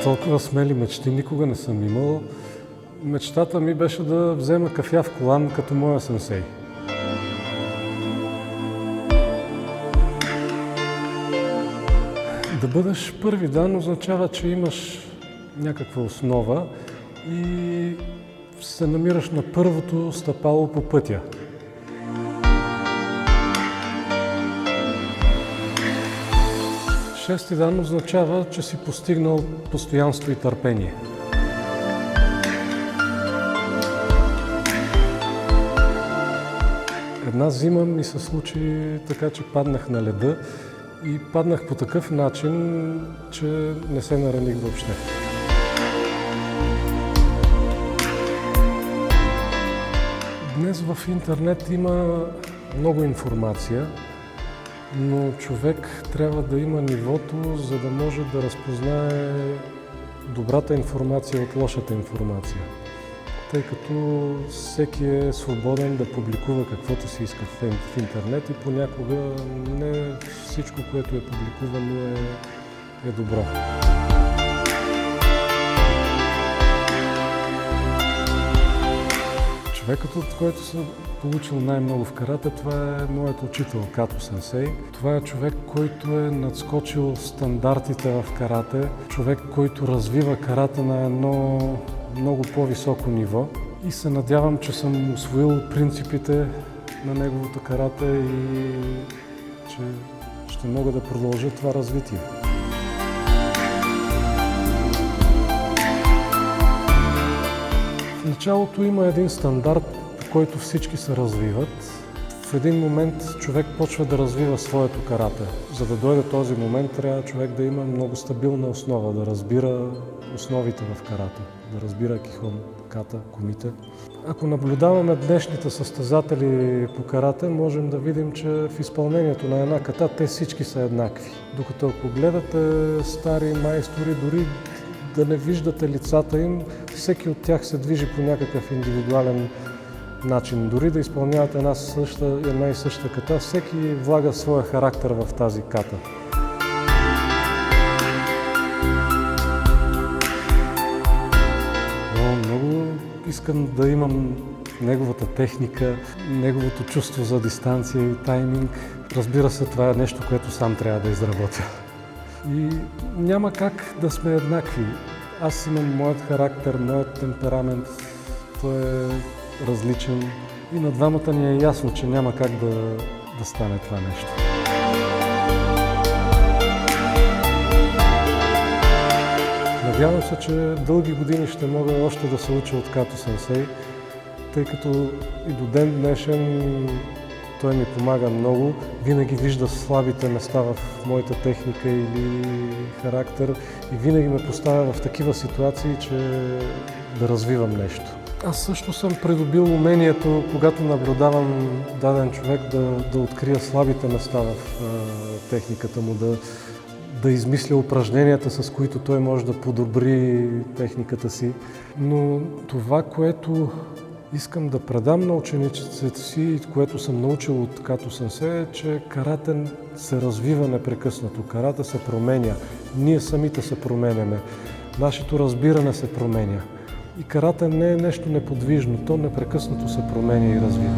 Толкова смели мечти никога не съм имал. Мечтата ми беше да взема кафяв колан като моя сенсей. Да бъдеш първи дан означава, че имаш някаква основа и се намираш на първото стъпало по пътя. Шести дан означава, че си постигнал постоянство и търпение. Една зима ми се случи така, че паднах на леда и паднах по такъв начин, че не се нараних въобще. Днес в интернет има много информация, но човек трябва да има нивото, за да може да разпознае добрата информация от лошата информация. Тъй като всеки е свободен да публикува каквото си иска в интернет и понякога не всичко, което е публикувано е добро. Човекът, от който съм получил най-много в карате, това е моят учител Като Сенсей. Това е човек, който е надскочил стандартите в карате, човек, който развива карате на едно много по-високо ниво и се надявам, че съм усвоил принципите на неговото карате и че ще мога да продължа това развитие. В началото има един стандарт, по който всички се развиват. В един момент човек почва да развива своето карате. За да дойде този момент, трябва човек да има много стабилна основа, да разбира основите в карате, да разбира кихон, ката, комите. Ако наблюдаваме днешните състезатели по карате, можем да видим, че в изпълнението на една ката те всички са еднакви. Докато ако гледате стари майстори, дори да не виждате лицата им, всеки от тях се движи по някакъв индивидуален начин. Дори да изпълняват една и съща ката, всеки влага своя характер в тази ката. Много искам да имам неговата техника, неговото чувство за дистанция и тайминг. Разбира се, това е нещо, което сам трябва да изработя. И няма как да сме еднакви. Аз имам моят характер, моят темперамент, той е различен и на двамата ни е ясно, че няма как да стане това нещо. Надявам се, че дълги години ще мога още да се уча от Като Сенсей, тъй като и до ден днешен той ми помага много, винаги вижда слабите места в моята техника или характер и винаги ме поставя в такива ситуации, че да развивам нещо. Аз също съм придобил умението, когато наблюдавам даден човек, да открия слабите места в техниката му, да измисля упражненията, с които той може да подобри техниката си. Но това, което искам да предам на учениците си и което съм научил от Като Сенсей е, че карате се развива непрекъснато, карате се променя, ние самите се променяме, нашето разбиране се променя. И карате не е нещо неподвижно, то непрекъснато се променя и развива.